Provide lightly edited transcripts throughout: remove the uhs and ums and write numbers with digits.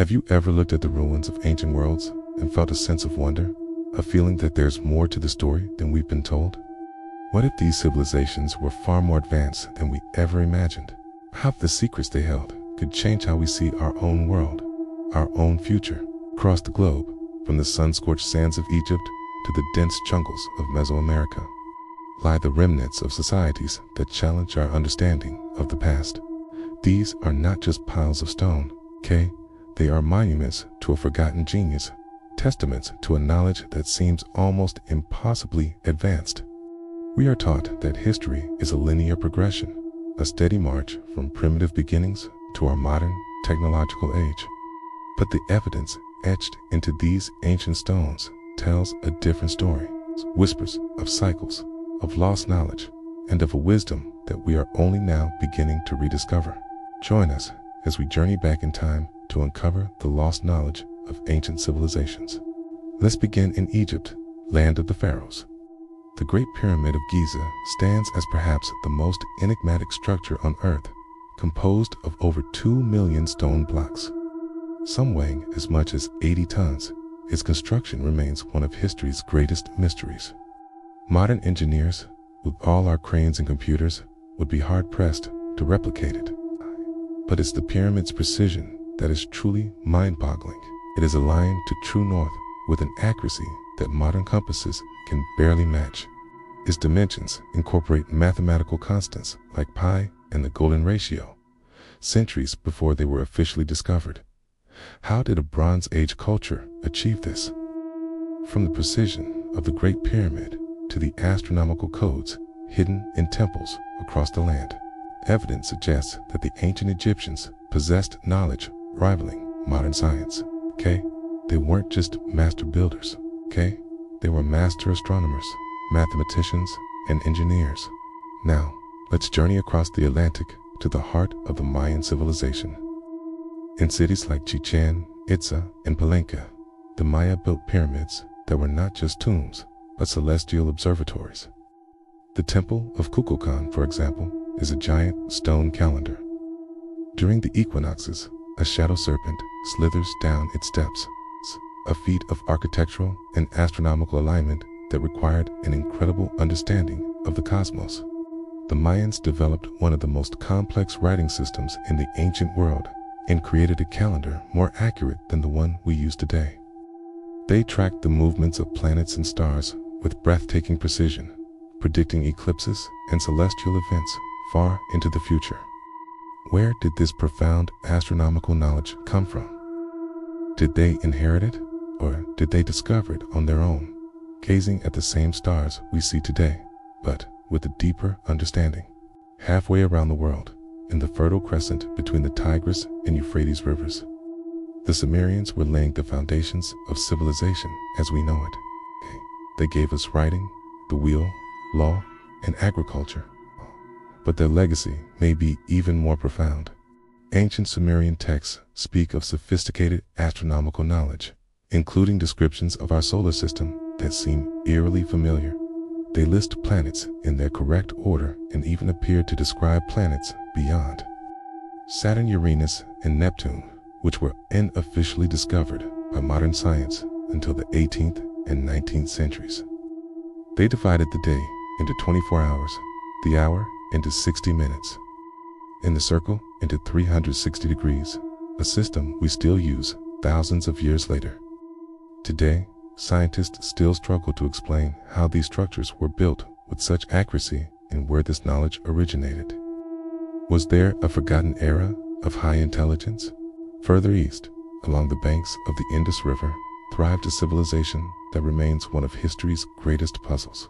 Have you ever looked at the ruins of ancient worlds and felt a sense of wonder, a feeling that there's more to the story than we've been told? What if these civilizations were far more advanced than we ever imagined? How if the secrets they held could change how we see our own world, our own future? Across the globe, from the sun-scorched sands of Egypt to the dense jungles of Mesoamerica, lie the remnants of societies that challenge our understanding of the past. These are not just piles of stone, okay? They are monuments to a forgotten genius, testaments to a knowledge that seems almost impossibly advanced. We are taught that history is a linear progression, a steady march from primitive beginnings to our modern technological age. But the evidence etched into these ancient stones tells a different story, whispers of cycles, of lost knowledge, and of a wisdom that we are only now beginning to rediscover. Join us as we journey back in time to uncover the lost knowledge of ancient civilizations. Let's begin in Egypt, land of the pharaohs. The Great Pyramid of Giza stands as perhaps the most enigmatic structure on Earth, composed of over 2 million stone blocks. Some weighing as much as 80 tons, its construction remains one of history's greatest mysteries. Modern engineers, with all our cranes and computers, would be hard-pressed to replicate it. But it's the pyramid's precision that is truly mind-boggling. It is aligned to true north with an accuracy that modern compasses can barely match. Its dimensions incorporate mathematical constants like pi and the golden ratio, centuries before they were officially discovered. How did a Bronze Age culture achieve this? From the precision of the Great Pyramid to the astronomical codes hidden in temples across the land, evidence suggests that the ancient Egyptians possessed knowledge rivaling modern science. Okay? They weren't just master builders. Okay? They were master astronomers, mathematicians, and engineers. Now, let's journey across the Atlantic to the heart of the Mayan civilization. In cities like Chichen Itza and Palenque, the Maya built pyramids that were not just tombs, but celestial observatories. The Temple of Kukulkan, for example, is a giant stone calendar. During the equinoxes, a shadow serpent slithers down its steps, a feat of architectural and astronomical alignment that required an incredible understanding of the cosmos. The Mayans developed one of the most complex writing systems in the ancient world and created a calendar more accurate than the one we use today. They tracked the movements of planets and stars with breathtaking precision, predicting eclipses and celestial events far into the future. Where did this profound astronomical knowledge come from? Did they inherit it, or did they discover it on their own, gazing at the same stars we see today, but with a deeper understanding? Halfway around the world, in the Fertile Crescent between the Tigris and Euphrates rivers, the Sumerians were laying the foundations of civilization as we know it. They gave us writing, the wheel, law, and agriculture. But their legacy may be even more profound. Ancient Sumerian texts speak of sophisticated astronomical knowledge, including descriptions of our solar system that seem eerily familiar. They list planets in their correct order and even appear to describe planets beyond. Saturn, Uranus, and Neptune, which were unofficially discovered by modern science until the 18th and 19th centuries. They divided the day into 24 hours, the hour into 60 minutes, and the circle into 360 degrees, a system we still use thousands of years later. Today, scientists still struggle to explain how these structures were built with such accuracy and where this knowledge originated. Was there a forgotten era of high intelligence? Further east, along the banks of the Indus River, thrived a civilization that remains one of history's greatest puzzles.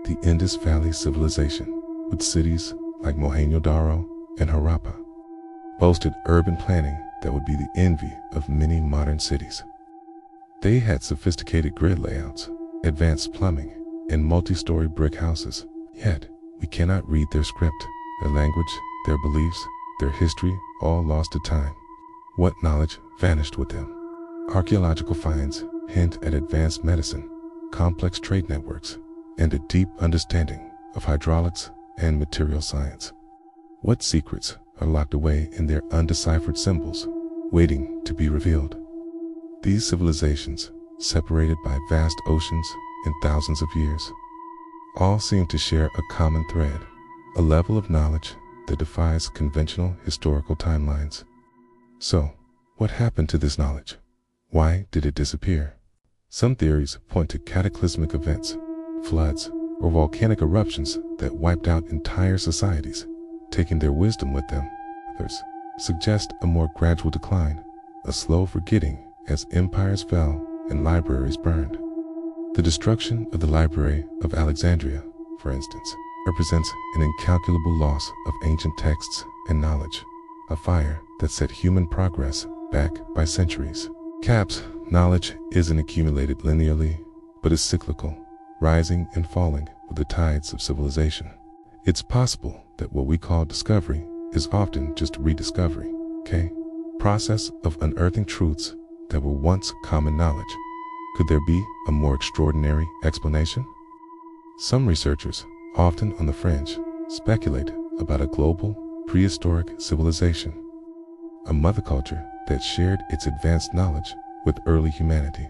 The Indus Valley civilization, with cities like Mohenjo-Daro and Harappa, boasted urban planning that would be the envy of many modern cities. They had sophisticated grid layouts, advanced plumbing, and multi-story brick houses, yet we cannot read their script, their language, their beliefs, their history, all lost to time. What knowledge vanished with them? Archaeological finds hint at advanced medicine, complex trade networks, and a deep understanding of hydraulics and material science. What secrets are locked away in their undeciphered symbols, waiting to to be revealed. These civilizations, separated by vast oceans and thousands of years, all seem to share a common thread, a level of knowledge that defies conventional historical timelines. So, what happened to this knowledge? Why did it disappear? Some theories point to cataclysmic events, floods, or volcanic eruptions that wiped out entire societies, taking their wisdom with them. Others suggest a more gradual decline, a slow forgetting as empires fell and libraries burned. The destruction of the Library of Alexandria, for instance, represents an incalculable loss of ancient texts and knowledge, a fire that set human progress back by centuries. Knowledge isn't accumulated linearly, but is cyclical, rising and falling with the tides of civilization. It's possible that what we call discovery is often just rediscovery, process of unearthing truths that were once common knowledge. Could there be a more extraordinary explanation? Some researchers, often on the fringe, speculate about a global, prehistoric civilization, a mother culture that shared its advanced knowledge with early humanity.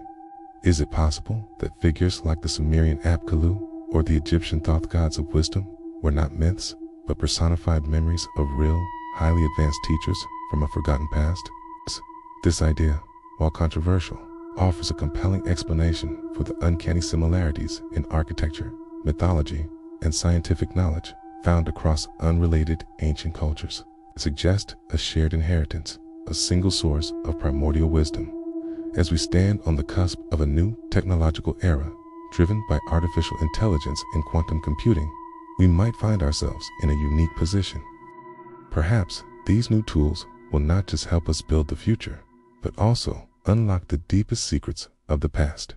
Is it possible that figures like the Sumerian Apkallu or the Egyptian thought gods of wisdom were not myths, but personified memories of real, highly advanced teachers from a forgotten past? This idea, while controversial, offers a compelling explanation for the uncanny similarities in architecture, mythology, and scientific knowledge found across unrelated ancient cultures. It suggests a shared inheritance, a single source of primordial wisdom. As we stand on the cusp of a new technological era, driven by artificial intelligence and quantum computing, we might find ourselves in a unique position. Perhaps these new tools will not just help us build the future, but also unlock the deepest secrets of the past.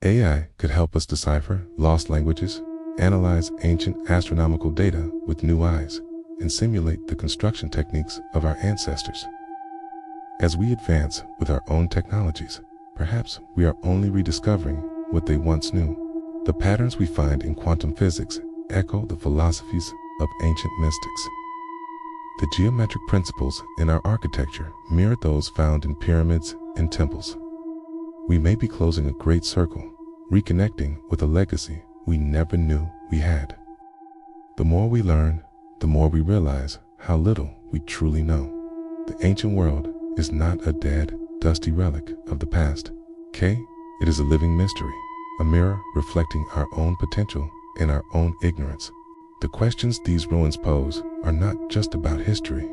AI could help us decipher lost languages, analyze ancient astronomical data with new eyes, and simulate the construction techniques of our ancestors. As we advance with our own technologies, perhaps we are only rediscovering what they once knew. The patterns we find in quantum physics echo the philosophies of ancient mystics. The geometric principles in our architecture mirror those found in pyramids and temples. We may be closing a great circle, reconnecting with a legacy we never knew we had. The more we learn, the more we realize how little we truly know. The ancient world is not a dead, dusty relic of the past. It is a living mystery, a mirror reflecting our own potential and our own ignorance. The questions these ruins pose are not just about history.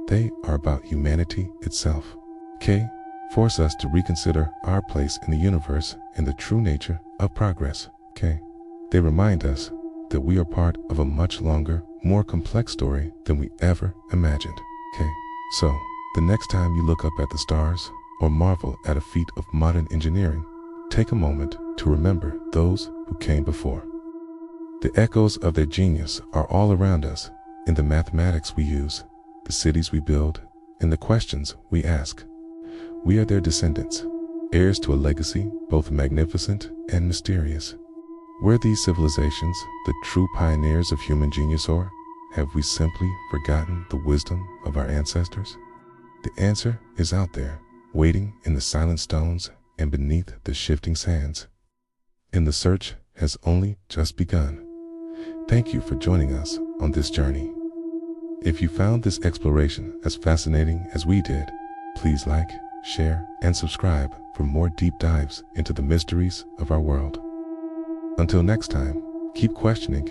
They are about humanity itself. Force us to reconsider our place in the universe and the true nature of progress. They remind us that we are part of a much longer, more complex story than we ever imagined. So, the next time you look up at the stars or marvel at a feat of modern engineering, take a moment to remember those who came before. The echoes of their genius are all around us, in the mathematics we use, the cities we build, and the questions we ask. We are their descendants, heirs to a legacy both magnificent and mysterious. Were these civilizations the true pioneers of human genius, or have we simply forgotten the wisdom of our ancestors? The answer is out there, waiting in the silent stones and beneath the shifting sands. And the search has only just begun. Thank you for joining us on this journey. If you found this exploration as fascinating as we did, please like, share, and subscribe for more deep dives into the mysteries of our world. Until next time, keep questioning